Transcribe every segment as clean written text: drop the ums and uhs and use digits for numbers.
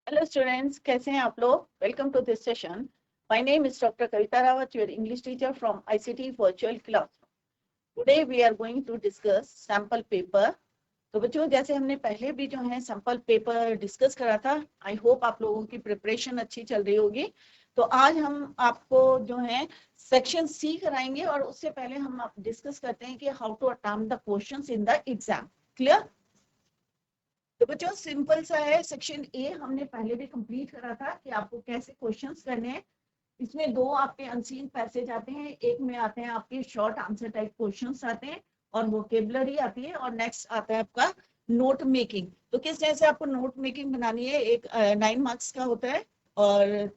Hello students, कैसे हैं आप लोग? Welcome to this session. My name is Dr. Kavita Rawat, your English teacher from ICT Virtual Classroom. Today we are going to discuss sample paper. तो बच्चों जैसे हमने पहले भी जो है सैंपल पेपर डिस्कस करा था, आई होप आप लोगों की प्रिपरेशन अच्छी चल रही होगी। तो आज हम आपको जो है सेक्शन सी कराएंगे और उससे पहले हम डिस्कस करते हैं कि how to attempt the questions in the exam. Clear? तो बच्चों सिंपल सा है। सेक्शन ए हमने पहले भी कंप्लीट करा था कि आपको कैसे क्वेश्चंस करने हैं। इसमें दो आपके अनसीन पैसेज आते हैं, एक में आते हैं आपके शॉर्ट आंसर टाइप क्वेश्चंस आते हैं और वोकेबलरी आती है, और नेक्स्ट आता है आपका नोट मेकिंग। तो किस तरह से आपको नोट मेकिंग बनानी है, एक 9 मार्क्स का होता है और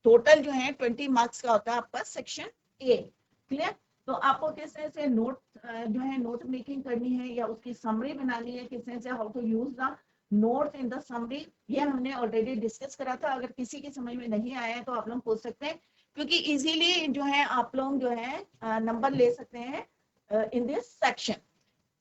टोटल जो है 20 मार्क्स का होता है आपका सेक्शन ए। क्लियर? तो आपको किस तरह से नोट जो है नोट मेकिंग करनी है या उसकी समरी बनानी है, किस तरह से how to use the note in the summary, ये हमने ऑलरेडी डिस्कस करा था। अगर किसी की समझ में नहीं आया है तो आप लोग पूछ सकते हैं, क्योंकि इजीली जो है आप लोग जो है नंबर ले सकते हैं in this section.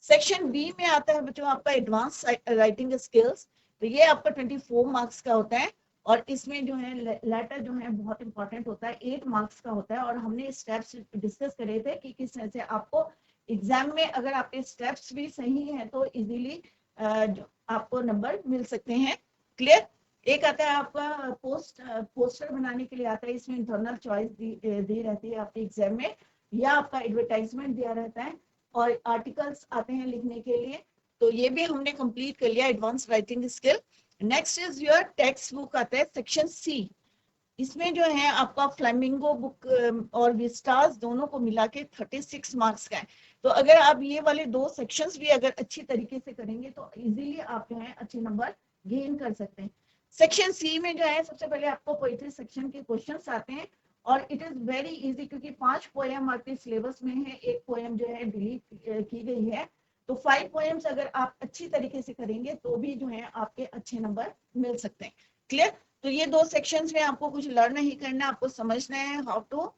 Section B में आता है बच्चों आपका एडवांस राइटिंग स्किल्स। तो ये आपका 24 मार्क्स का होता है और इसमें जो है लेटर जो है बहुत इंपॉर्टेंट होता है, 8 मार्क्स का होता है। और हमने स्टेप्स डिस्कस करे थे कि किस तरह से आपको एग्जाम में अगर आपके स्टेप्स भी सही हैं तो इजीली आपको नंबर मिल सकते हैं। क्लियर? एक आता है आपका पोस्टर बनाने के लिए आता है, इसमें इंटरनल चॉइस दी रहती है आपके एग्जाम में, या आपका एडवर्टाइजमेंट दिया रहता है और आर्टिकल्स आते हैं लिखने के लिए। तो ये भी हमने कंप्लीट कर लिया advance writing skill. Next is your text book आता है सेक्शन सी। इसमें जो है आपका फ्लेमिंगो बुक और विस्टास दोनों को मिला के 36 मार्क्स का है। तो अगर आप ये वाले दो सेक्शंस भी अगर अच्छी तरीके से करेंगे तो इजीली आप जो है अच्छे नंबर गेन कर सकते हैं। सेक्शन सी में जो है सबसे पहले आपको पोएट्री सेक्शन के क्वेश्चंस आते हैं और इट इज वेरी इजी, क्योंकि 5 पोएम आपके सिलेबस में है, एक पोएम जो है डिलीट की गई है। तो 5 पोएम्स अगर आप अच्छी तरीके से करेंगे तो भी जो है आपके अच्छे नंबर मिल सकते हैं। क्लियर? तो ये दो सेक्शंस में आपको कुछ लर्न नहीं करना, आपको समझना है how to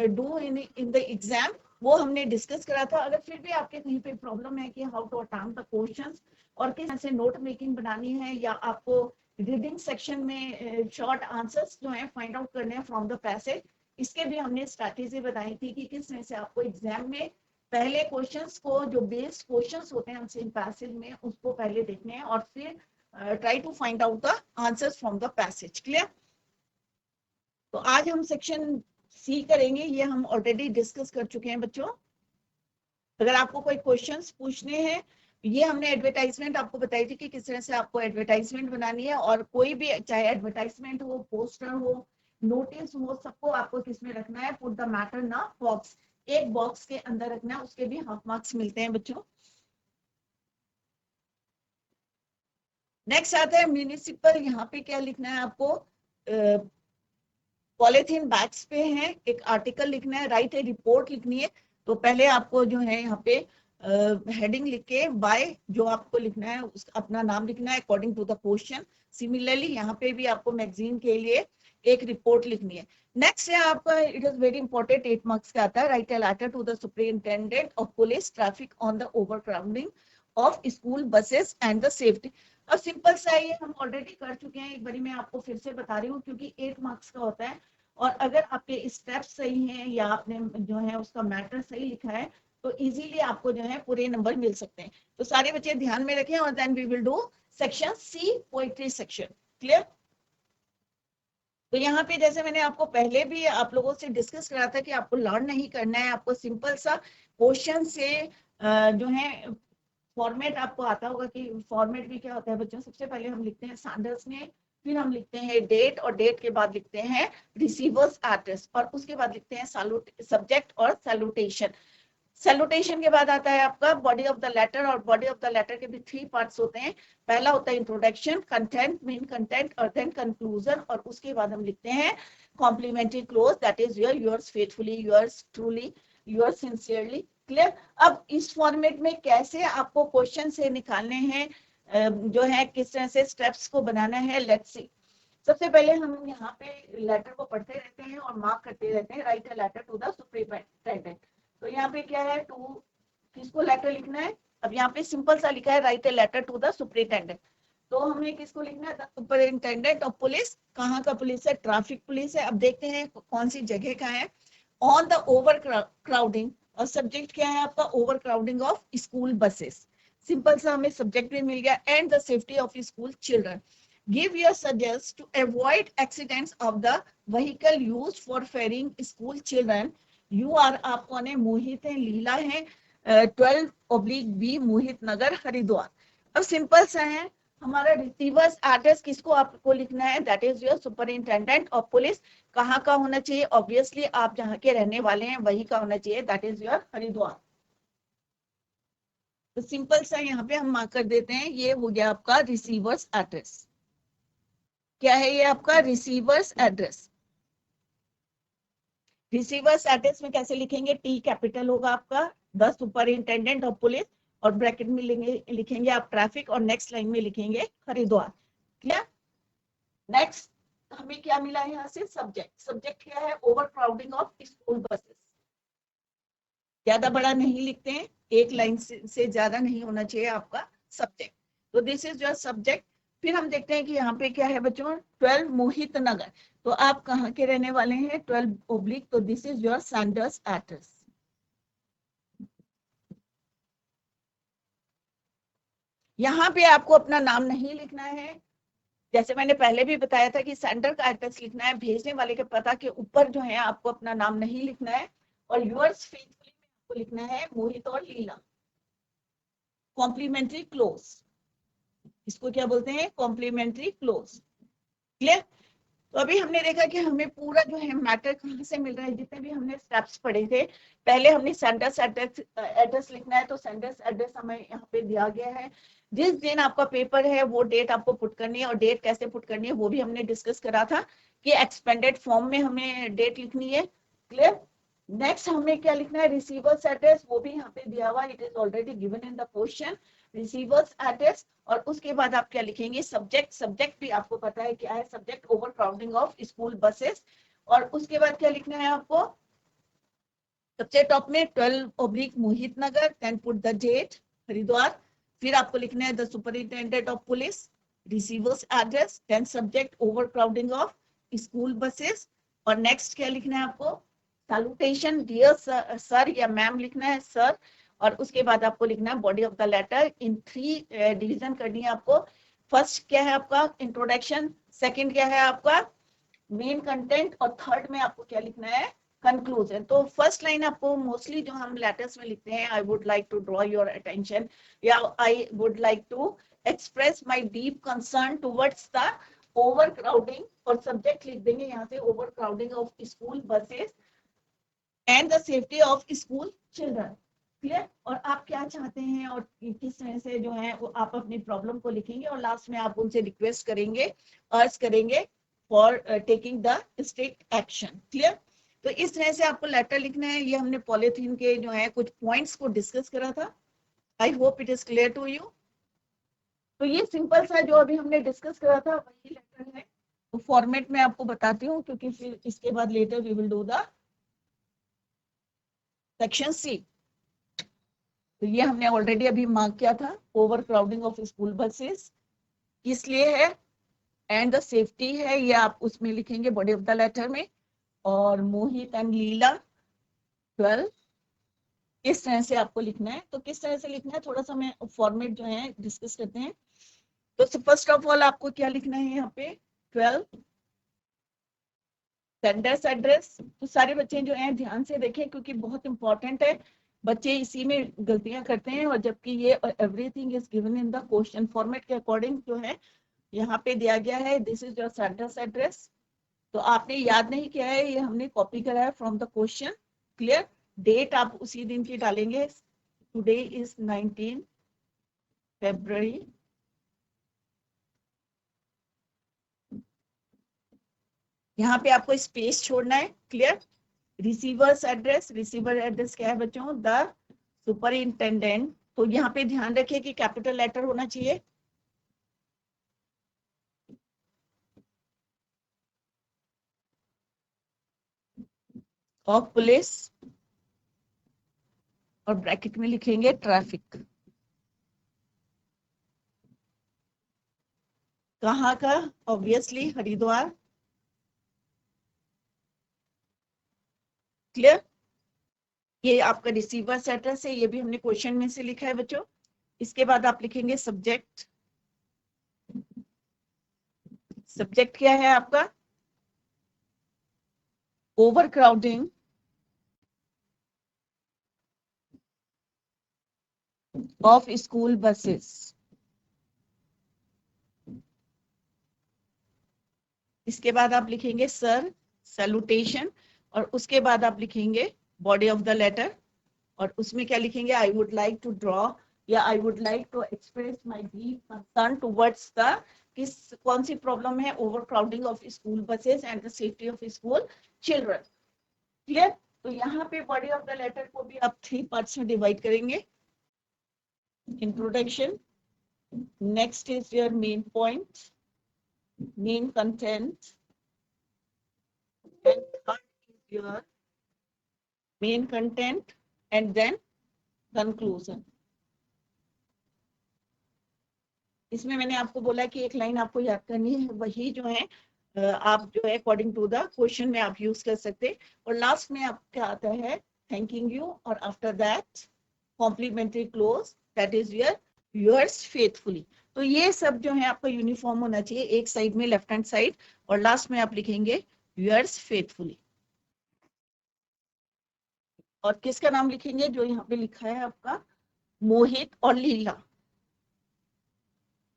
do in the exam, वो हमने डिस्कस करा था। अगर फिर भी आपके कहीं पे प्रॉब्लम है कि how to attempt the questions और किस तरह से नोट मेकिंग बनानी है, या आपको रीडिंग सेक्शन में शॉर्ट आंसर्स जो है फाइंड आउट करने हैं फ्रॉम द पैसेज, इसके भी हमने स्ट्रैटेजी बताई थी कि किस तरह से आपको एग्जाम में पहले क्वेश्चंस को, जो बेस्ड क्वेश्चंस होते हैं अनसीन पैसेज में, उसको पहले देखने हैं और फिर try to find out the answers from the passage. Clear? तो आज हम सेक्शन सी करेंगे, ये हम ऑलरेडी डिस्कस कर चुके हैं बच्चों। अगर आपको कोई क्वेश्चंस पूछने हैं, ये हमने एडवर्टाइजमेंट आपको बताई थी कि किस तरह से आपको एडवर्टाइजमेंट बनानी है, और कोई भी चाहे एडवर्टाइजमेंट हो, पोस्टर हो, नोटिस हो, सबको आपको किसमें रखना है, पुट द मैटर ना बॉक्स, एक बॉक्स के अंदर रखना है, उसके भी हाफ मार्क्स मिलते हैं बच्चों। नेक्स्ट आता है म्यूनिसिपल। यहाँ पे क्या लिखना है आपको, पॉलिथीन बैग्स पे है एक आर्टिकल लिखना है, राइट ए रिपोर्ट लिखनी है। तो पहले आपको जो है यहाँ पे हेडिंग लिख के बाय जो आपको लिखना है उस अपना नाम लिखना है according to the question. Similarly यहाँ पे भी आपको मैगजीन के लिए एक रिपोर्ट लिखनी है। नेक्स्ट है आपका, it is very important, 8 marks का आता है, write a letter to the superintendent of police traffic on the overcrowding of school buses and the safety. अब सिंपल सा ये हम ऑलरेडी कर चुके हैं, एक बारी मैं आपको फिर से बता रही हूँ, क्योंकि 8 मार्क्स का होता है और अगर आपके स्टेप्स सही हैं या आपने जो है उसका मैटर सही लिखा है तो इजीली आपको जो है पूरे नंबर मिल सकते हैं। तो सारे बच्चे ध्यान में रखें और then we will do section C, poetry section. Clear? तो यहाँ पे जैसे मैंने आपको पहले भी आप लोगों से डिस्कस करा था कि आपको लर्न नहीं करना है, आपको सिंपल सा क्वेश्चन से जो है फॉर्मेट आपको आता होगा कि फॉर्मेट भी क्या होता है बच्चों। सबसे पहले हम लिखते हैं सैंडर्स में, फिर हम लिखते हैं डेट और डेट के बाद लिखते हैं रिसीवर्स एड्रेस, और उसके बाद लिखते हैं सब्जेक्ट और सैल्यूटेशन। सैल्यूटेशन के बाद आता है आपका बॉडी ऑफ द लेटर, और बॉडी ऑफ द लेटर के भी 3 पार्ट्स होते हैं। पहला होता है इंट्रोडक्शन, कंटेंट, मेन कंटेंट, और देन कंक्लूजन, और उसके बाद हम लिखते हैं complimentary close, that is yours faithfully, yours truly, yours sincerely. Clear? अब इस फॉर्मेट में कैसे आपको क्वेश्चन से निकालने हैं, जो है किस तरह से स्टेप्स को बनाना है, लेट्स सी। सबसे पहले हम यहाँ पे लेटर को पढ़ते रहते हैं और मार्क करते रहते हैं, write a letter to the superintendent. तो यहाँ पे क्या है, किसको लेटर लिखना है। अब यहाँ पे सिंपल सा लिखा है, write a letter to the superintendent. तो हमें किसको लिखना है, सुपरिंटेंडेंट ऑफ पुलिस। कहाँ का पुलिस है, ट्रैफिक पुलिस है। अब देखते हैं कौन सी जगह का है। ऑन द ओवर क्राउडिंग, और सब्जेक्ट क्या है आपका, overcrowding of school buses. Simple सा हमें सब्जेक्ट भी मिल गया, and the safety of school children. Give your suggest to avoid accidents of the vehicle used for ferrying school children. You are, आप कौन है, मोहित है, लीला है, 12/B मोहित नगर हरिद्वार। अब सिंपल सा है, हमारा रिसीवर्स एड्रेस किसको आपको लिखना है, that is your superintendent of police. कहाँ का होना चाहिए, ऑब्वियसली आप जहाँ के रहने वाले हैं वही का होना चाहिए, दैट इज योर हरिद्वार। तो सिंपल सा यहाँ पे हम मार्क कर देते हैं, ये हो गया आपका रिसीवर्स एड्रेस। क्या है ये आपका रिसीवर्स एड्रेस। रिसीवर्स एड्रेस में कैसे लिखेंगे, टी कैपिटल होगा आपका, द सुपरिंटेंडेंट ऑफ पुलिस, और ब्रैकेट में लिखेंगे आप ट्रैफिक, और नेक्स्ट लाइन में लिखेंगे हरिद्वार। क्लियर। नेक्स्ट हमें क्या मिला है यहाँ से, सब्जेक्ट। सब्जेक्ट क्या है, overcrowding of school buses. ज्यादा बड़ा नहीं लिखते हैं, एक लाइन से ज्यादा नहीं होना चाहिए आपका सब्जेक्ट। तो दिस इज योर सब्जेक्ट। फिर हम देखते हैं कि यहाँ पे क्या है बच्चों, 12 मोहित नगर। तो आप कहाँ के रहने वाले हैं, 12/, तो this is your Sanders address. यहाँ पे आपको अपना नाम नहीं लिखना है, जैसे मैंने पहले भी बताया था कि सेंडर का एड्रेस लिखना है, भेजने वाले के पता के ऊपर जो है आपको अपना नाम नहीं लिखना है, और यूअर्स फेथफुली में आपको लिखना है मोहित और लीला। कॉम्प्लीमेंट्री क्लोज, इसको क्या बोलते हैं, कॉम्प्लीमेंट्री क्लोज। क्लियर। तो अभी हमने देखा कि हमें पूरा जो है मैटर कहाँ से मिल रहा है, जितने भी हमने स्टेप्स पढ़े थे। पहले हमने सेंडर्स एड्रेस लिखना है, तो सेंडर्स एड्रेस हमें यहाँ पे दिया गया है। जिस दिन आपका पेपर है वो डेट आपको पुट करनी है, और डेट कैसे पुट करनी है वो भी हमने डिस्कस करा था कि एक्सपेंडेड फॉर्म में हमें डेट लिखनी है। क्लियर। नेक्स्ट हमें क्या लिखना है, रिसीवर्स एड्रेस, वो भी यहाँ पे दिया हुआ, it is already given in the question, receiver's address. और उसके बाद आप क्या लिखेंगे, सब्जेक्ट। सब्जेक्ट भी आपको पता है क्या है, subject overcrowding of school buses. और उसके बाद क्या लिखना है आपको, सबसे टॉप में 12/ Mohit Nagar, then put the date Haridwar. फिर आपको लिखना है the superintendent of police, receivers address, then subject overcrowding of school buses. और नेक्स्ट क्या लिखना है आपको, सैल्यूटेशन डियर सर या मैम लिखना है, सर। और उसके बाद आपको लिखना है body of the letter, in 3 division करनी है आपको। फर्स्ट क्या है आपका इंट्रोडक्शन, सेकंड क्या है आपका मेन कंटेंट, और थर्ड में आपको क्या लिखना है, कंक्लूजन। तो फर्स्ट लाइन आपको मोस्टली जो हम लेटर्स में लिखते हैं, I would like to draw your attention, या I would like to express my deep concern towards the overcrowding, और सब्जेक्ट लिख देंगे यहाँ से overcrowding of school buses and the safety of school children. Clear. और आप क्या चाहते हैं और किस तरह से जो है वो आप अपनी प्रॉब्लम को लिखेंगे, और लास्ट में आप उनसे रिक्वेस्ट करेंगे, अर्ज करेंगे for taking the strict action. Clear. तो इस तरह से आपको लेटर लिखना है। ये हमने पॉलिथीन के जो है कुछ पॉइंट्स को डिस्कस करा था। I hope it is clear to you. तो ये सिंपल सा जो अभी हमने डिस्कस करा था वही लेटर है। तो फॉर्मेट में आपको बताती हूँ, क्योंकि फिर इसके बाद later we will do the section C. तो ये हमने ऑलरेडी अभी मार्क किया था, overcrowding of school buses इसलिए है, एंड द सेफ्टी है, ये आप उसमें लिखेंगे बॉडी ऑफ द लेटर में। और मोहित एंड लीला 12, इस तरह से आपको लिखना है। तो किस तरह से लिखना है, थोड़ा सा मैं फॉर्मेट जो है डिस्कस करते हैं। तो फर्स्ट ऑफ ऑल आपको क्या लिखना है यहाँ पे, 12 सेंडर्स एड्रेस। तो सारे बच्चे जो हैं ध्यान से देखें, क्योंकि बहुत इंपॉर्टेंट है, बच्चे इसी में गलतियां करते हैं, और जबकि ये everything is given in the question format के अकॉर्डिंग जो है यहाँ पे दिया गया है, this is your sender's address. तो आपने याद नहीं किया है, ये हमने कॉपी करा है from the question. Clear. Date आप उसी दिन की डालेंगे, टुडे इज 19 February। यहाँ पे आपको स्पेस छोड़ना है। Clear. Receiver's address, receiver address क्या है बच्चों, द सुपरिंटेंडेंट। तो यहाँ पे ध्यान रखिए कि कैपिटल लेटर होना चाहिए। ऑफ पुलिस, और ब्रैकेट में लिखेंगे ट्रैफिक। कहाँ का? ऑब्वियसली हरिद्वार। क्लियर? ये आपका रिसीवर्स एड्रेस है, ये भी हमने क्वेश्चन में से लिखा है बच्चों। इसके बाद आप लिखेंगे सब्जेक्ट। सब्जेक्ट क्या है आपका? Overcrowding of school buses. इसके बाद आप लिखेंगे सर, सैल्यूटेशन, और उसके बाद आप लिखेंगे बॉडी ऑफ द लेटर, और उसमें क्या लिखेंगे? I would like to draw या I would like to express my deep concern towards the, किस कौन सी प्रॉब्लम है? Overcrowding of school buses and the safety of school children. Clear? तो यहाँ पे बॉडी ऑफ द लेटर को भी आप 3 पार्ट्स में डिवाइड करेंगे। Introduction, next is your main point, main content, and third is your main content and then conclusion. इसमें मैंने आपको बोला कि एक लाइन आपको याद करनी है, वही जो है आप जो है अकॉर्डिंग टू द क्वेश्चन में आप यूज कर सकते, और लास्ट में आपका आता है थैंकिंग यू, और after that complimentary close, that is yours faithfully. तो ये सब जो है आपका यूनिफॉर्म होना चाहिए, एक साइड में लेफ्ट हैंड साइड, और लास्ट में आप लिखेंगे योर्स फेथफुली। और किसका नाम लिखेंगे? जो यहाँ पे लिखा है आपका मोहित और लीला।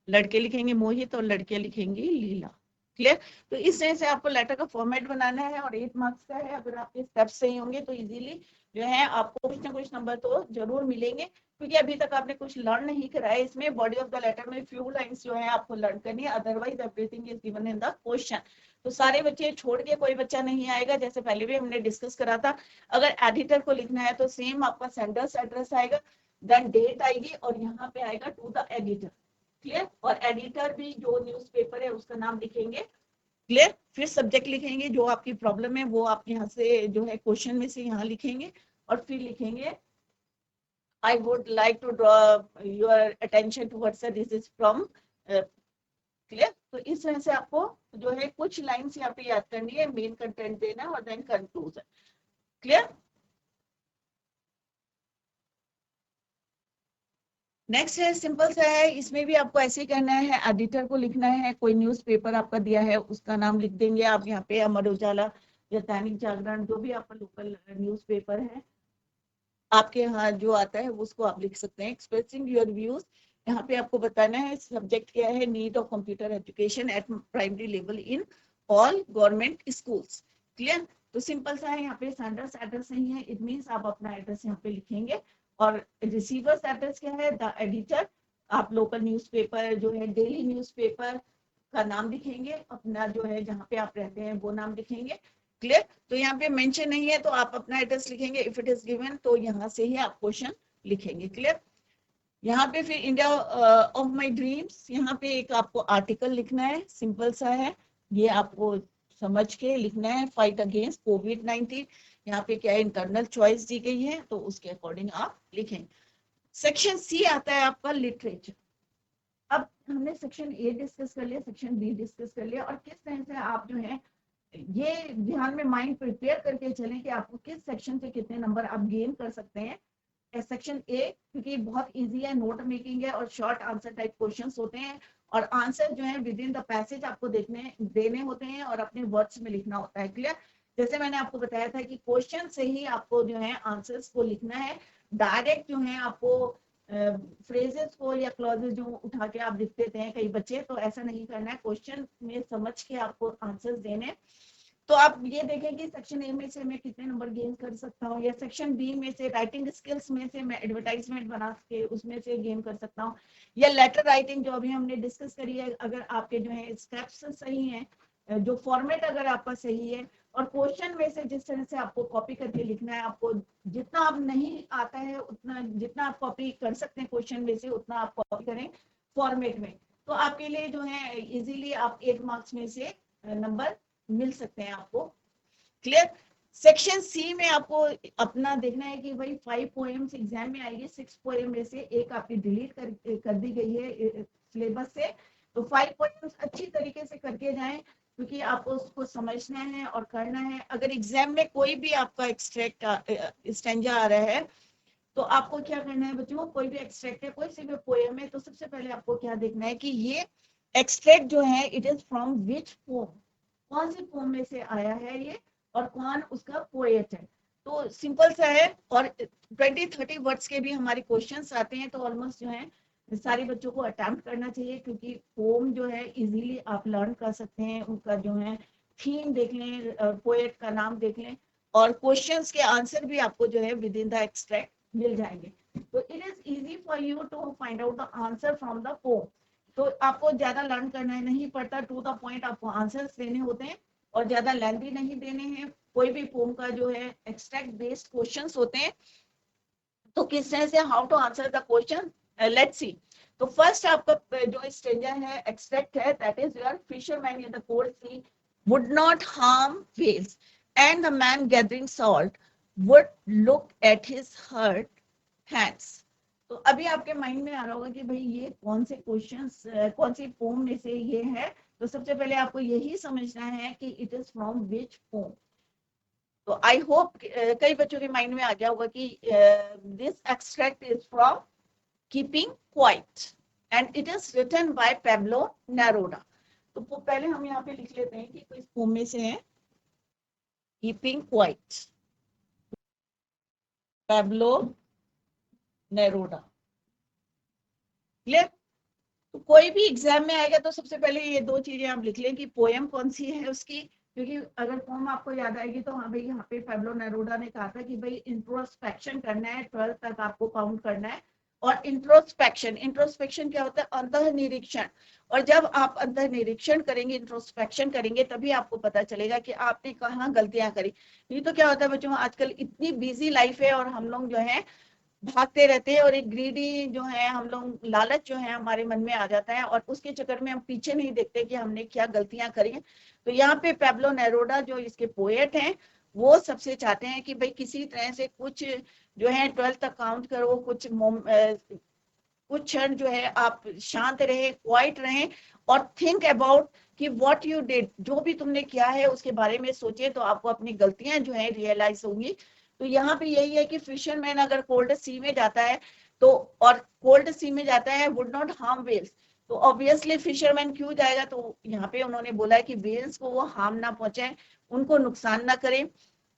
लड़के लिखेंगे मोहित और लड़कियां लिखेंगी लीला। क्लियर? तो इस तरह से आपको लेटर का फॉर्मेट बनाना है, और 8 मार्क्स का है। अगर आपके स्टेप्स सही होंगे तो इजीली जो है आपको कुछ ना कुछ नंबर तो जरूर मिलेंगे, क्योंकि अभी तक आपने कुछ लर्न नहीं करा है। इसमें बॉडी ऑफ द लेटर में फ्यू लाइंस जो है आपको लर्न करनी है, otherwise everything is given in the question. तो सारे बच्चे छोड़ के कोई बच्चा नहीं आएगा, जैसे पहले भी हमने डिस्कस करा था। अगर एडिटर को लिखना है तो सेम आपका सेंडर्स एड्रेस आएगा, देन डेट आएगी, और यहाँ पे आएगा टू द एडिटर। क्लियर? और एडिटर भी जो न्यूज़पेपर है उसका नाम लिखेंगे। क्लियर? फिर सब्जेक्ट लिखेंगे, जो आपकी प्रॉब्लम है वो आप यहाँ से जो है क्वेश्चन में से यहाँ लिखेंगे, और फिर लिखेंगे I would like to draw your attention towards this is from. Clear? तो इस तरह से आपको जो है कुछ लाइंस यहाँ पे याद करनी है, मेन कंटेंट देना, और देन कंक्लूजन। क्लियर? नेक्स्ट है सिंपल सा है, इसमें भी आपको ऐसे ही करना है। एडिटर को लिखना है, कोई न्यूज़पेपर आपका दिया है उसका नाम लिख देंगे आप यहाँ पे, अमर उजाला या दैनिक जागरण, जो भी आपका लोकल न्यूज़पेपर है आपके यहाँ जो आता है उसको आप लिख सकते हैं। एक्सप्रेसिंग योर व्यूज, यहाँ पे आपको बताना है सब्जेक्ट क्या है, need of computer education at primary level in all government schools. Clear? तो सिंपल सा है, यहाँ पे सेंडर्स एड्रेस नहीं है, इट मीन्स आप अपना एड्रेस यहाँ पे लिखेंगे। और रिसीवर्स एड्रेस क्या है? The editor. आप लोकल न्यूज़पेपर जो है डेली न्यूज़पेपर का नाम लिखेंगे, अपना जो है जहाँ पे आप रहते हैं वो नाम लिखेंगे। क्लियर? तो यहाँ पे मेंशन नहीं है तो आप अपना एड्रेस लिखेंगे, इफ इट इज गिवन तो यहाँ से ही आप क्वेश्चन लिखेंगे। क्लियर? यहाँ पे फिर इंडिया ऑफ माय ड्रीम्स, यहाँ पे एक आपको आर्टिकल लिखना है, सिंपल सा है, ये आपको समझ के लिखना है। फाइट अगेंस्ट कोविड-19, यहाँ पे क्या है इंटरनल चॉइस दी गई है, तो उसके अकॉर्डिंग आप लिखेंगे। सेक्शन सी आता है आपका लिटरेचर। अब हमने सेक्शन ए डिस्कस कर लिया, सेक्शन बी डिस्कस कर लिया, और किस तरह से आप जो है ये ध्यान में माइंड प्रिपेयर करके चलें कि आपको किस सेक्शन से कितने नंबर आप गेन कर सकते हैं। सेक्शन ए क्योंकि बहुत इजी है, नोट मेकिंग है, और शॉर्ट आंसर टाइप क्वेश्चंस होते हैं, और आंसर जो है विद इन द पैसेज आपको देने होते हैं, और अपने वर्ड्स में लिखना होता है। क्लियर? जैसे मैंने आपको बताया था कि क्वेश्चन से ही आपको जो है आंसर्स को लिखना है, डायरेक्ट जो है आपको फ्रेजेस को या क्लॉजेस जो उठा के आप लिख देते हैं कई बच्चे, तो ऐसा नहीं करना है, क्वेश्चन में समझ के आपको आंसर्स देने। तो आप ये देखें कि सेक्शन ए में से मैं कितने नंबर गेन कर सकता हूँ, या सेक्शन बी में से राइटिंग स्किल्स में से मैं एडवर्टाइजमेंट बना के उसमें से गेन कर सकता हूँ, या लेटर राइटिंग जो अभी हमने डिस्कस करी है, अगर आपके जो है स्टेप्स सही हैं, जो फॉर्मेट अगर आपका सही है, और क्वेश्चन में से जिस तरह से आपको कॉपी करके लिखना है, आपको जितना आप नहीं आता है उतना, जितना आप कॉपी कर सकते हैं क्वेश्चन में से उतना आप कॉपी करें फॉर्मेट में, तो आपके लिए जो है इजीली आप 8 मार्क्स में से नंबर मिल सकते हैं आपको। क्लियर? सेक्शन सी में आपको अपना देखना है कि भाई 5 पोएम्स एग्जाम में आएगी, 6 पोएम में से एक आपकी डिलीट कर दी गई है सिलेबस से, तो 5 पोएम्स अच्छी जाएं, क्योंकि आपको उसको समझना है और करना है। अगर एग्जाम में कोई भी आपका एक्सट्रैक्ट स्टेंजा आ रहा है, तो आपको क्या करना है बच्चों, कोई भी एक्सट्रैक्ट है, कोई सी भी पोएम है, तो सबसे पहले आपको क्या देखना है कि ये एक्सट्रैक्ट जो है it is from which poem, कौन सी पोम में से आया है ये, और कौन उसका पोएट है। तो सिंपल सा है, और 20-30 वर्ड्स के भी हमारे क्वेश्चंस आते हैं, तो ऑलमोस्ट जो है सारे बच्चों को अटेम्प्ट करना चाहिए, क्योंकि पोम जो है इजीली आप लर्न कर सकते हैं। उनका जो है थीम देख लें, पोएट का नाम देख लें, और क्वेश्चंस के आंसर भी आपको जो है विद इन द एक्सट्रैक्ट मिल जाएंगे। तो it is easy for you to find out the answer from the poem. तो आपको ज्यादा लर्न करना नहीं पड़ता, टू द पॉइंट आपको आंसर्स देने होते हैं, और ज्यादा लेंथी नहीं देने हैं। कोई भी पोम का जो है एक्सट्रैक्ट बेस्ड क्वेश्चंस होते हैं, तो किस तरह से how to answer the question, let's see. तो फर्स्ट आपका जो स्टेंजा है, एक्सट्रैक्ट है, that is your fisherman in the cold sea would not harm whales, and the man gathering salt would look at his hurt hands. तो अभी आपके mind में आ रहा होगा कि भाई ये कौन से क्वेश्चंस, कौन सी पोम में से ये है। तो सबसे पहले आपको यही समझना है कि it is from which poem. तो आई होप कई बच्चों के माइंड में आ गया होगा कि this extract is from keeping quiet, and it is written by Pablo Neruda. तो पहले हम यहाँ पे लिख लेते हैं कि किस पोम में से है, keeping quiet, Pablo Neruda. Clear? तो कोई भी एग्जाम में आएगा तो सबसे पहले ये दो चीजें आप लिख लें कि पोएम कौन सी है उसकी, क्योंकि अगर पोम आपको याद आएगी तो हाँ भाई यहाँ पे पेब्लो नेरूदा ने कहा था कि भाई इंट्रोस्पेक्शन करना है, 12 तक आपको काउंट करना है। और इंट्रोस्पेक्शन क्या होता है, अंतः निरीक्षण। और जब आप अंतः निरीक्षण करेंगे, इंट्रोस्पेक्शन करेंगे, तभी आपको पता चलेगा कि आपने कहाँ गलतियां करी। नहीं तो क्या होता है बच्चों, आजकल इतनी बिजी लाइफ है और हम लोग जो है भागते रहते हैं, और एक ग्रीडी जो है, हम लोग लालच जो है हमारे मन में आ जाता है, और उसके चक्कर में हम पीछे नहीं देखते कि हमने क्या गलतियां करी हैं। तो यहाँ पे पेब्लो नेरूदा जो इसके पोएट हैं, वो सबसे चाहते हैं कि भाई किसी तरह से कुछ जो है 12 तक काउंट करो, कुछ क्षण जो है आप शांत रहे, क्वाइट रहे, और थिंक अबाउट कि व्हाट यू डिड, जो भी तुमने किया है उसके बारे में सोचे, तो आपको अपनी गलतियां जो है रियलाइज होंगी। तो यहाँ पे यही है कि फिशरमैन अगर कोल्ड सी में जाता है, तो और कोल्ड सी में जाता है, वुड नॉट हार्म वेल्स। तो ऑब्वियसली फिशरमैन क्यों जाएगा, तो यहाँ पे उन्होंने बोला है कि वेल्स को वो हार्म ना पहुंचाए, उनको नुकसान ना करे।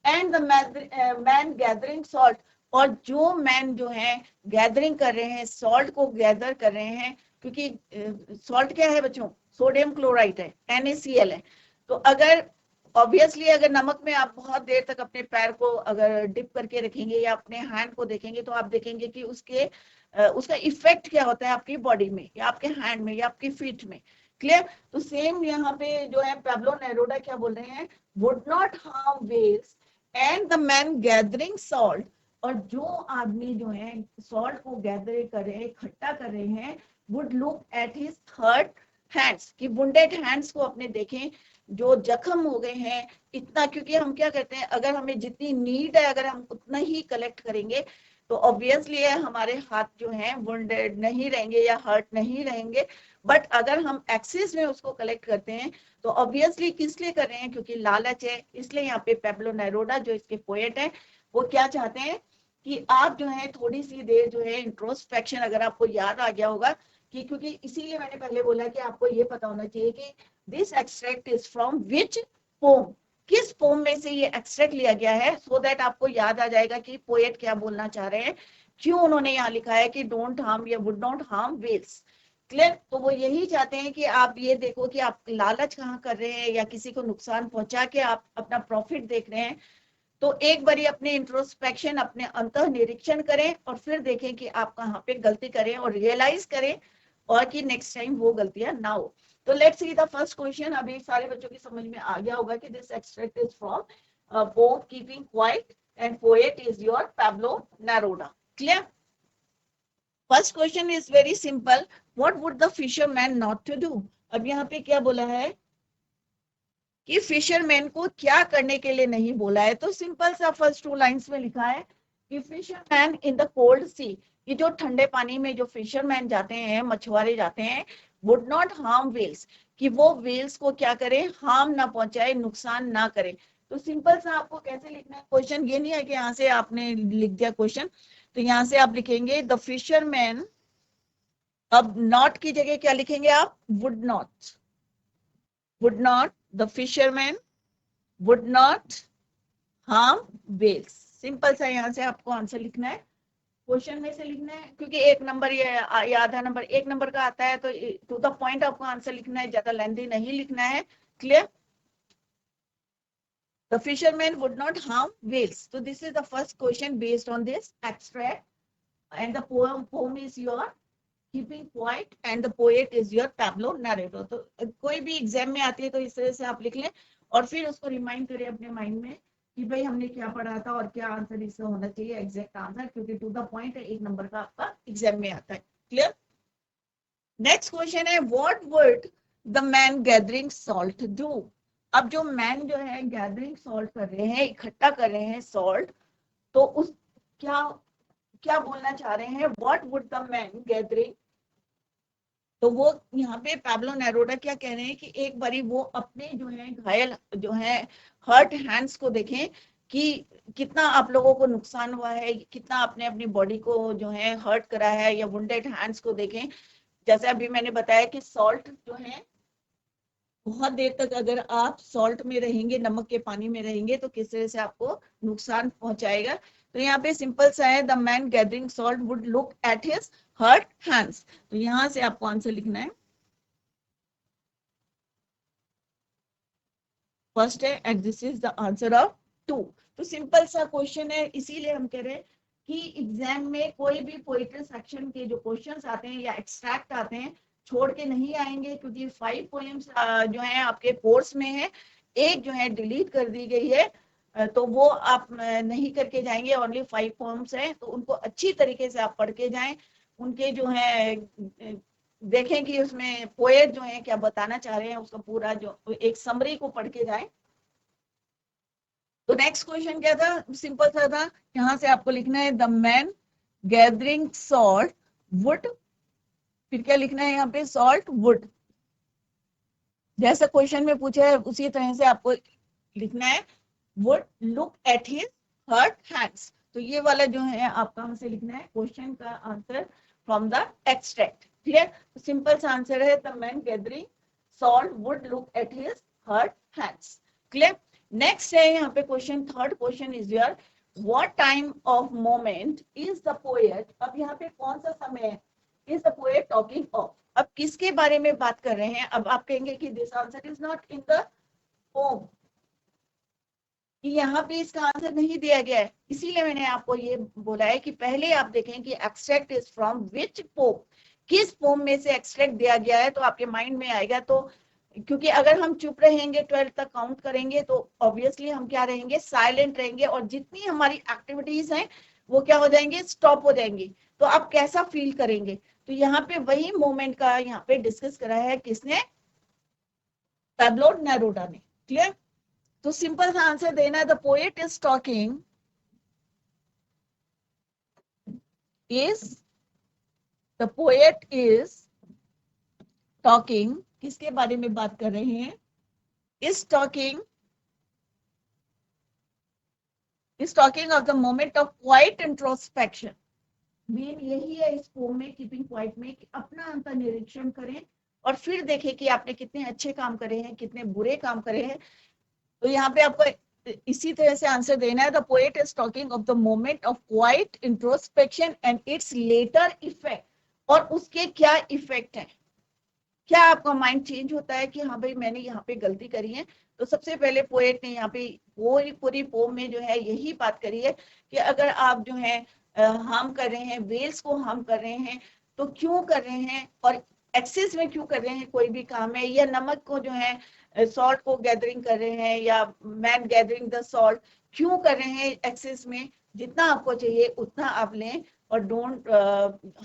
And the man gathering salt, और जो मैन जो है गैदरिंग कर रहे हैं, सॉल्ट को गैदर कर रहे हैं, क्योंकि सॉल्ट क्या है बच्चों, सोडियम क्लोराइड है, NaCl है। तो अगर ऑब्वियसली अगर नमक में आप बहुत देर तक अपने पैर को अगर डिप करके रखेंगे या अपने हैंड को देखेंगे, तो आप देखेंगे कि उसका इफेक्ट क्या होता है आपकी बॉडी में, या आपके हैंड में, या आपकी फीट में। क्लियर? तो सेम यहाँ पे जो है पेब्लो नेरूदा क्या बोल रहे हैं, would not harm whales and the man gathering salt, और जो आदमी जो है सॉल्ट को गैदर कर रहे हैं, इकट्ठा कर रहे हैं, would look at his hurt hands, कि वुंडेड हैंड्स को अपने देखें, जो जख्म हो गए हैं इतना। क्योंकि हम क्या करते हैं, अगर हमें जितनी नीड है अगर हम उतना ही कलेक्ट करेंगे, तो ऑब्वियसली हमारे हाथ जो हैं वुंडेड नहीं रहेंगे या हर्ट नहीं रहेंगे। बट अगर हम एक्सेस में उसको कलेक्ट करते हैं, तो ऑब्वियसली किस लिए कर रहे हैं, क्योंकि लालच है। इसलिए यहाँ पे पेब्लो नेरूदा जो इसके पोएट हैं, वो क्या चाहते हैं कि आप जो है थोड़ी सी देर जो है इंट्रोस्पेक्शन, अगर आपको याद आ गया होगा कि, क्योंकि इसीलिए मैंने पहले बोला कि आपको ये पता होना चाहिए कि this extract is from which poem, किस पोम में से ये एक्सट्रैक्ट लिया गया है, सो दैट आपको याद आ जाएगा कि पोएट क्या बोलना चाह रहे हैं, क्यों उन्होंने यहाँ लिखा है कि डोंट हार्म या would not harm whales. Clear? तो वो यही चाहते हैं कि आप ये देखो कि आप लालच कहाँ कर रहे हैं, या किसी को नुकसान पहुंचा के आप अपना प्रॉफिट देख रहे हैं। तो एक बारी अपने इंट्रोस्पेक्शन, अपने अंतः निरीक्षण करें, और फिर देखें कि आप कहाँ पे गलती करें, और रियलाइज करें, और कि नेक्स्ट टाइम वो गलतियां ना हो। तो let's see the first question. अभी सारे बच्चों की समझ में आ गया होगा कि this extract is from both keeping quiet, and poet is your Pablo Neruda. Clear? First question is very simple, what would the fisherman not to do. अब यहाँ पे क्या बोला है कि फिशरमैन को क्या करने के लिए नहीं बोला है, तो सिंपल सा फर्स्ट 2 लाइंस में लिखा है कि फिशरमैन इन द कोल्ड सी, कि जो ठंडे पानी में जो फिशरमैन जाते हैं, मछुआरे जाते हैं, वुड नॉट हार्म वेल्स, कि वो व्हेल्स को क्या करें, हार्म ना पहुंचाए, नुकसान ना करें। तो सिंपल सा आपको कैसे लिखना है क्वेश्चन, ये नहीं है कि यहाँ से आपने लिख दिया क्वेश्चन, तो यहाँ से आप लिखेंगे द फिशरमैन, अब नॉट की जगह क्या लिखेंगे आप, would not, would not, the fisherman would not harm whales. Simple सा यहाँ से आपको आंसर लिखना है, क्वेश्चन में से लिखना है, क्योंकि एक नंबर ये आधा नंबर एक नंबर का आता है, तो टू द पॉइंट आपको आंसर लिखना है, ज्यादा लेंथी नहीं लिखना है। Clear? The fisherman would not harm whales. So this is the first question based on this extract, and the poem is your keeping quiet and the poet is your Pablo narrator. तो कोई भी exam में आती है तो इस तरह से आप लिख लें और फिर उसको रिमाइंड करें अपने माइंड में कि भाई हमने क्या पढ़ा था और क्या आंसर इसका होना चाहिए, एग्जैक्ट आंसर, क्योंकि टू द पॉइंट एक नंबर का आपका एग्जाम में आता है। क्लियर? नेक्स्ट क्वेश्चन है what would the man gathering salt do. अब जो मैन जो है गैदरिंग सॉल्ट कर रहे हैं, इकट्ठा कर रहे हैं सॉल्ट, तो उस क्या क्या बोलना चाह रहे हैं, what would the man gathering. तो वो यहाँ पे पैब्लो नेरूदा क्या कह रहे हैं कि एक बारी वो अपने जो है घायल जो है हर्ट हैंड्स को देखें कि कितना आप लोगों को नुकसान हुआ है, कितना आपने अपनी बॉडी को जो है हर्ट करा है, या वुंडेड हैंड्स को देखें। जैसे अभी मैंने बताया कि सॉल्ट जो है बहुत देर तक अगर आप सॉल्ट में रहेंगे, नमक के पानी में रहेंगे, तो किस तरह से आपको नुकसान पहुंचाएगा। तो यहाँ पे सिंपल सा है, the man gathering salt would look at his hurt hands. तो यहाँ से आपको आंसर लिखना है, फर्स्ट है and this is the answer of 2। तो सिंपल सा क्वेश्चन है, इसीलिए हम कह रहे हैं कि एग्जाम में कोई भी पोएट्री सेक्शन के जो क्वेश्चंस आते हैं या एक्सट्रैक्ट आते हैं छोड़ के नहीं आएंगे, क्योंकि 5 पोएम्स जो है आपके कोर्स में है, एक जो है डिलीट कर दी गई है, तो वो आप नहीं करके जाएंगे, ओनली 5 पोएम्स है, तो उनको अच्छी तरीके से आप पढ़ के जाएं, उनके जो है देखें कि उसमें पोएट जो है क्या बताना चाह रहे हैं, उसका पूरा जो एक समरी को पढ़ के जाएं। तो नेक्स्ट क्वेश्चन क्या था, सिंपल सा था, यहां से आपको लिखना है the man gathering salt would, फिर क्या लिखना है यहाँ पे, सॉल्ट वुड, जैसा क्वेश्चन में पूछा है उसी तरह से आपको लिखना है, would look at his hurt hands. तो ये वाला जो है आपका हमसे लिखना है क्वेश्चन का answer from the extract. Clear? Simple सा आंसर है the man gathering salt would look at his hurt hands. Clear? Next है यहाँ पे question, third question is your what time of moment is the poet. अब यहाँ पे कौन सा समय है, is the poet talking of. अब किसके बारे में बात कर रहे हैं, अब आप कहेंगे कि this answer is not in the pome, कि यहाँ पे इसका आंसर नहीं दिया गया है, इसीलिए मैंने आपको ये बोला है कि पहले आप देखें कि extract is from which poem, किस पोम में से एक्सट्रैक्ट दिया गया है, तो आपके माइंड में आएगा। तो क्योंकि अगर हम चुप रहेंगे 12 तक काउंट करेंगे तो ऑब्वियसली हम क्या रहेंगे, साइलेंट रहेंगे, और जितनी हमारी एक्टिविटीज हैं वो क्या हो जाएंगे, स्टॉप हो जाएंगी। तो आप कैसा फील करेंगे, तो यहाँ पे वही मोमेंट का यहाँ पे डिस्कस करा है किसने, पैब्लो नेरूदा ने। क्लियर? तो सिंपल सा आंसर देना है, the poet is talking is, the poet is talking, किसके बारे में बात कर रहे हैं, is talking of the moment of quiet introspection. Main यही है इस पोम में, कीपिंग क्वाइट में, कि अपना अंतर निरीक्षण करें और फिर देखें कि आपने कितने अच्छे काम करे हैं, कितने बुरे काम करे हैं। तो यहाँ पे आपको इसी तरह से आंसर देना है, the poet is talking of the moment of quiet introspection and its later effect. और उसके क्या इफेक्ट है, क्या आपका माइंड चेंज होता है कि हाँ भाई मैंने यहाँ पे गलती करी है। तो सबसे पहले पोएट ने यहाँ पे पूरी पोम में जो है यही बात करी है कि अगर आप जो है हार्म कर रहे हैं, वेल्स को हार्म कर रहे हैं, तो क्यों कर रहे हैं और एक्सेस में क्यों कर रहे हैं, कोई भी काम है, या नमक को जो है सॉल्ट को गैदरिंग कर रहे हैं, या मैन गैदरिंग द सॉल्ट क्यों कर रहे हैं एक्सेस में, जितना आपको चाहिए उतना आप लें और डोंट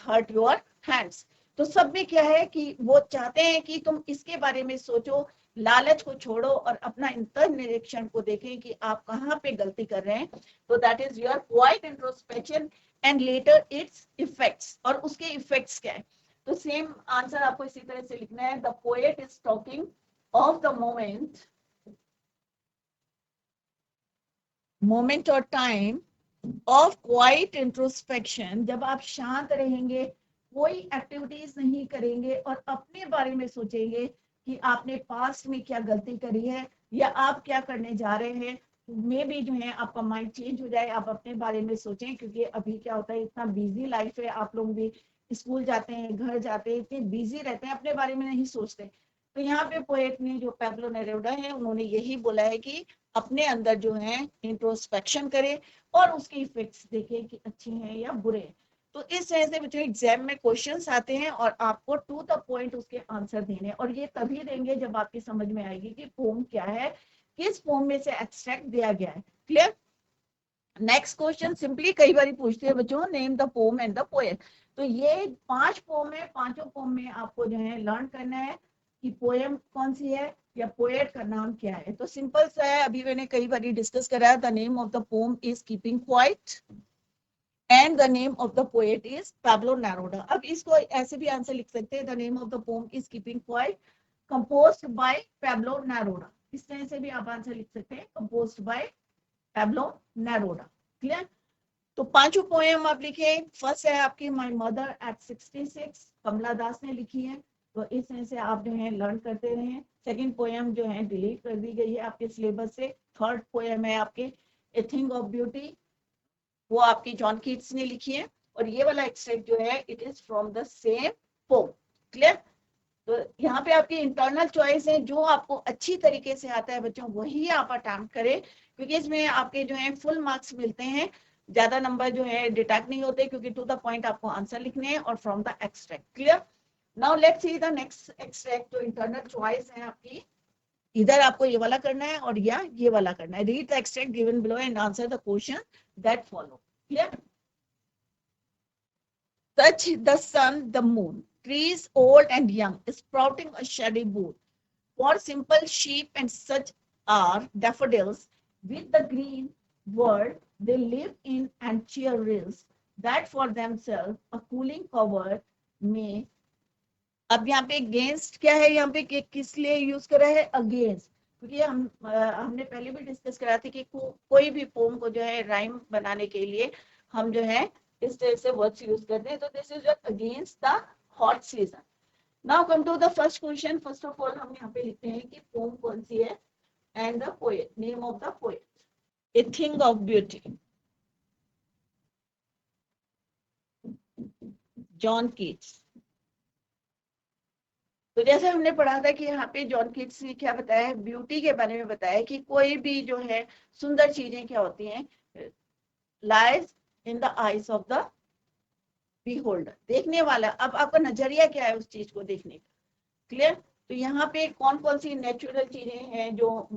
हर्ट योर हैंड्स। तो सब में क्या है कि वो चाहते हैं कि तुम इसके बारे में सोचो, लालच को छोड़ो और अपना अंतर निरीक्षण को देखें कि आप कहाँ पे गलती कर रहे हैं। तो that is your quite introspection and later it's effects. और उसके इफेक्ट्स क्या है, तो सेम आंसर आपको इसी तरह से लिखना है, the poet is talking of the moment और टाइम ऑफ क्वाइट इंट्रोस्पेक्शन, जब आप शांत रहेंगे, कोई एक्टिविटीज नहीं करेंगे और अपने बारे में सोचेंगे कि आपने पास्ट में क्या गलती करी है या आप क्या करने जा रहे हैं, में भी जो है आपका माइंड चेंज हो जाए, आप अपने बारे में सोचें। क्योंकि अभी क्या होता है, इतना बिजी लाइफ है, आप लोग भी स्कूल जाते हैं, घर जाते हैं, इतने बिजी रहते हैं, अपने बारे में नहीं सोचते। तो यहाँ पे पोएट ने, जो पैब्लो नेरूदा है, उन्होंने यही बोला है कि अपने अंदर जो है इंट्रोस्पेक्शन करें और उसके इफेक्ट्स देखें कि अच्छे हैं या बुरे हैं। तो इस तरह से बच्चों एग्जाम में क्वेश्चंस आते हैं और आपको टू द पॉइंट उसके आंसर देने, और ये तभी देंगे जब आपकी समझ में आएगी कि पोम क्या है, किस पोम में से एक्सट्रैक्ट दिया गया है। क्लियर? नेक्स्ट क्वेश्चन सिंपली कई बार पूछते हैं बच्चों, name the pome and the poet. तो ये 5 पोम है, पांचों पोम में आपको जो है लर्न करना है कि पोएम कौन सी है या पोएट का नाम क्या है। तो सिंपल सा है, अभी मैंने कई बार डिस्कस करा, the name of the pome is keeping quiet and the name of the poet is Pablo Neruda. अब इसको ऐसे भी आंसर लिख सकते हैं, the name of the pome is keeping quiet composed bye Pablo Neruda. इस तरह से भी आप आंसर लिख सकते हैं, composed bye Pablo Neruda. Clear? तो पांचों पोएम आप लिखे। फर्स्ट है आपकी माय मदर एट 66, कमला दास ने लिखी है। तो इस तरह से आप जो है लर्न करते रहे। सेकंड पोएम जो है डिलीट कर दी गई है आपके सिलेबस से। थर्ड पोएम है आपके ए थिंग ऑफ ब्यूटी, वो आपकी जॉन कीट्स ने लिखी है। और ये वाला एक्सट्रैक्ट जो है it is from the same poem. Clear? तो यहाँ पे आपकी इंटरनल चॉइस है, जो आपको अच्छी तरीके से आता है बच्चों वही आप अटेम्प्ट करें, क्योंकि इसमें आपके जो है फुल मार्क्स मिलते हैं, ज्यादा नंबर जो है डिटेक्ट नहीं होते, क्योंकि टू द पॉइंट आपको आंसर लिखने हैं और from the extract. Clear? Now let's see the next extract. जो इंटरनल चॉइस है आपकी, इधर आपको ये वाला करना है और या ये वाला करना है। Read the extract given below and answer the question that follow. Clear? Touch the sun, the moon, trees old and young, sprouting a shady boot. For simple sheep and such are daffodils, with the green world they live in and cheer rills, that for themselves a cooling cover may. अब यहाँ पे against क्या है, यहाँ पे किस लिए use करा है, अगेंस्ट। क्योंकि हमने पहले भी डिस्कस करा था कि कोई भी पोम को जो है राइम बनाने के लिए हम जो है इस तरह से वर्ड्स यूज करते हैं। तो this is against the hot season. Now come to the first question. First of all हम यहाँ पे लिखते हैं कि पोम कौन सी है and the poet, name of the poet, a thing of beauty, John Keats. तो जैसे हमने पढ़ा था कि यहाँ पे जॉन कीट्स ने क्या बताया है, ब्यूटी के बारे में बताया कि कोई भी जो है सुंदर चीजें क्या होती हैं, lies in the eyes of the beholder, देखने वाला। अब आपका नजरिया क्या है उस चीज को देखने का। क्लियर? तो यहाँ पे कौन कौन सी नेचुरल चीजें हैं, जो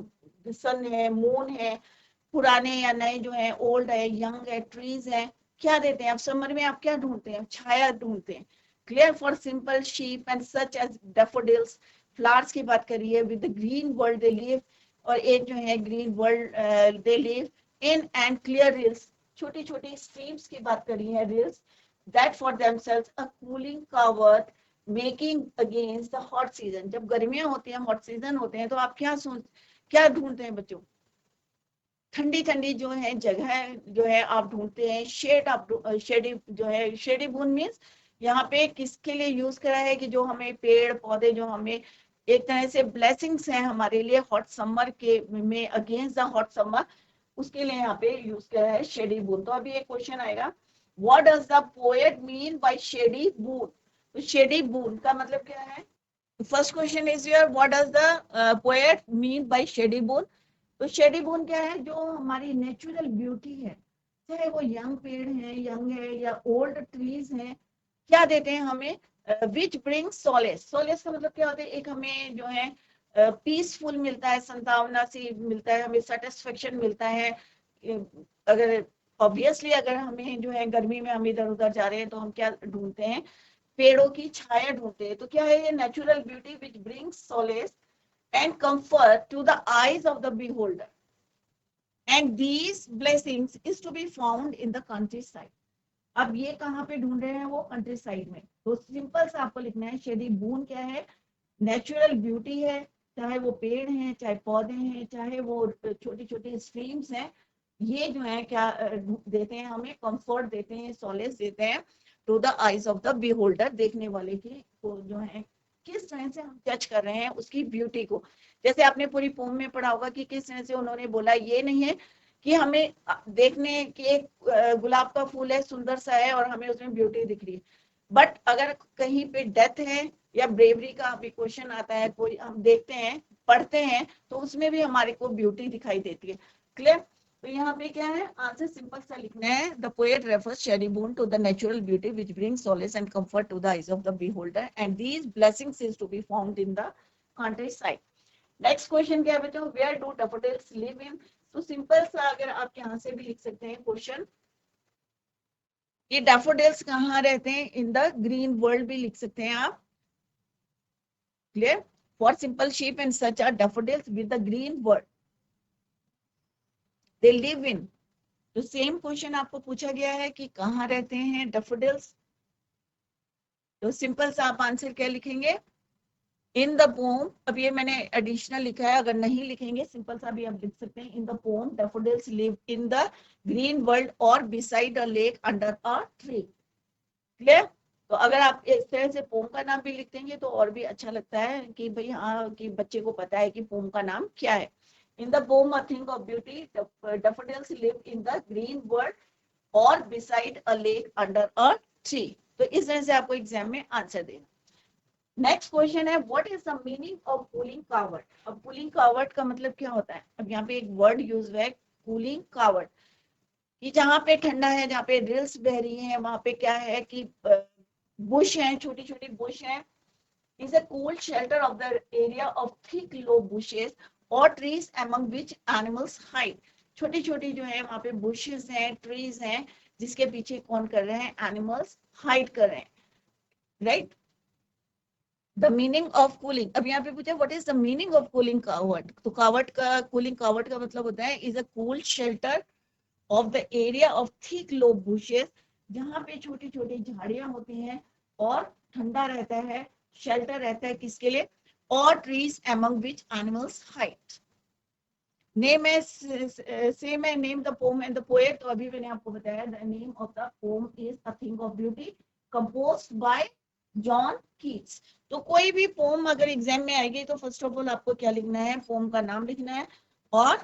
सन है, मून है, पुराने या नए जो है, ओल्ड है, यंग है, ट्रीज है, क्या देते हैं आप समर में, आप क्या ढूंढते हैं, छाया ढूंढते हैं। Clear? For simple sheep and such as daffodils, flowers की बात करिए, with the green world they live, और एक जो है green world they live in and clear rills, छोटी छोटी स्ट्रीम्स की बात करी है, rills, that for themselves a cooling cover making against the hot season. जब गर्मियां होती हैं, हॉट सीजन होते हैं, तो आप क्या ढूंढते हैं बच्चों, ठंडी ठंडी जो है जगह जो है आप ढूंढते हैं। शेड आप शेडी जो है, शेडी बून मीन्स यहाँ पे किसके लिए यूज करा है कि जो हमें पेड़ पौधे जो हमें एक तरह से ब्लेसिंग्स हैं हमारे लिए हॉट समर के में, अगेंस्ट द हॉट समर, उसके लिए यहाँ पे यूज करा है शेडी बून। तो अभी एक क्वेश्चन आएगा, what does the poet mean by shady boon? तो शेडी बून का मतलब क्या है? First question is your, what does the poet mean by shady boon? तो शेडी बोन क्या है, जो हमारी नेचुरल ब्यूटी है, चाहे वो यंग पेड़ है, यंग है या ओल्ड ट्रीज हैं, क्या देते हैं हमें, विच ब्रिंग सोलेस। सोलेस का मतलब क्या होता है, एक हमें जो है पीसफुल मिलता है, संतावना सी मिलता है, हमें सेटिस्फेक्शन मिलता है। अगर ऑब्वियसली अगर हमें जो है गर्मी में हम इधर उधर जा रहे हैं तो हम क्या ढूंढते हैं, पेड़ों की छाया ढूंढते हैं। तो क्या है ये, natural beauty which brings solace and comfort to the eyes of the beholder, and these blessings is to be found in the countryside. अब ये कहाँ पे ढूंढ रहे हैं वो, कंट्री साइड में। तो सिंपल सा आपको लिखना है शेडी बून क्या है, नेचुरल ब्यूटी है, चाहे वो पेड़ हैं, चाहे पौधे हैं, चाहे वो छोटी छोटी स्ट्रीम्स हैं, ये जो है क्या देते हैं, हमें कंफर्ट देते हैं, सॉलेस देते हैं to the eyes of the beholder, देखने वाले की को जो है किस तरह से हम जज कर रहे हैं उसकी ब्यूटी को। जैसे आपने पूरी पोम में पढ़ा होगा कि किस तरह से उन्होंने बोला, ये नहीं है कि हमें देखने की एक गुलाब का फूल है, सुंदर सा है और हमें उसमें ब्यूटी दिख रही है, बट अगर कहीं पे डेथ है या ब्रेवरी का भी क्वेश्चन आता है, कोई हम देखते हैं पढ़ते हैं तो उसमें भी हमारे को ब्यूटी दिखाई देती है। क्लियर? तो यहाँ पे क्या है, आंसर सिंपल सा लिखना है, the poet refers shady boon to the natural beauty which brings solace and comfort to the eyes of the beholder and these blessings is to be found in the countryside. Next question क्या है बच्चों, where do daffodils live in. तो simple सा अगर आप यहाँ से भी लिख सकते हैं क्वेश्चन, ये डैफोडिल्स कहाँ रहते हैं, इन द ग्रीन वर्ल्ड भी लिख सकते हैं आप। Clear? For simple sheep and such are daffodils with the green world they live in. तो सेम क्वेश्चन आपको पूछा गया है कि कहाँ रहते हैं डैफोडिल्स, तो सिंपल सा आप आंसर क्या लिखेंगे, इन द पोम। अब ये मैंने एडिशनल लिखा है, अगर नहीं लिखेंगे सिंपल सा भी आप लिख सकते हैं, in the poem daffodils live in the green world और beside a lake under a tree. Clear? तो अगर आप इस तरह से पोम का नाम भी लिख देंगे तो और भी अच्छा लगता है कि भाई हाँ कि बच्चे को पता है कि पोम का नाम क्या है। In the poem a thing of beauty daffodils live in the green world और beside a lake under a tree. तो इस तरह से आपको एग्जाम में आंसर देना। नेक्स्ट क्वेश्चन है, what is the meaning of cooling covert. अब कूलिंग कावर्ड का मतलब क्या होता है, अब यहाँ पे एक वर्ड यूज हुआ है कूलिंग कावर्ड, कि जहाँ पे ठंडा है, जहाँ पे ड्रिल्स बह रही हैं, वहां पे क्या है कि बुश है, छोटी छोटी बुश है, is a cool shelter of the area of thick low bushes or trees among which animals hide। छोटी छोटी जो है वहां पे bushes हैं, trees हैं, जिसके पीछे कौन कर रहे हैं, एनिमल्स हाइड कर रहे हैं, right. The meaning of cooling, अब यहाँ पे पूछा what is the meaning of cooling coward. तो कावर्ड का, कूलिंग कावर्ड का मतलब होता है is a cool shelter of the area of thick low bushes, जहाँ पे छोटी छोटी झाड़ियां होती हैं और ठंडा रहता है, शेल्टर रहता है किसके लिए, और trees among which animals hide. Name है सेम है, name the pome and the poet. तो अभी मैंने आपको बताया the name of the pome is a thing of beauty composed bye John Keats. तो कोई भी पोम अगर एग्जाम में आएगी तो फर्स्ट ऑफ ऑल आपको क्या लिखना है, पोम का नाम लिखना है और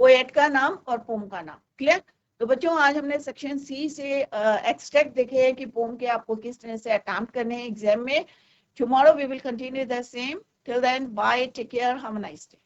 पोएट का नाम और पोम का नाम। क्लियर? तो बच्चों आज हमने सेक्शन सी से एक्सट्रैक्ट देखे हैं कि पोम के आपको किस तरह से अटेम्प्ट करने हैं एग्जाम में। Tomorrow we will continue the same, till then bye, take care, have a nice day.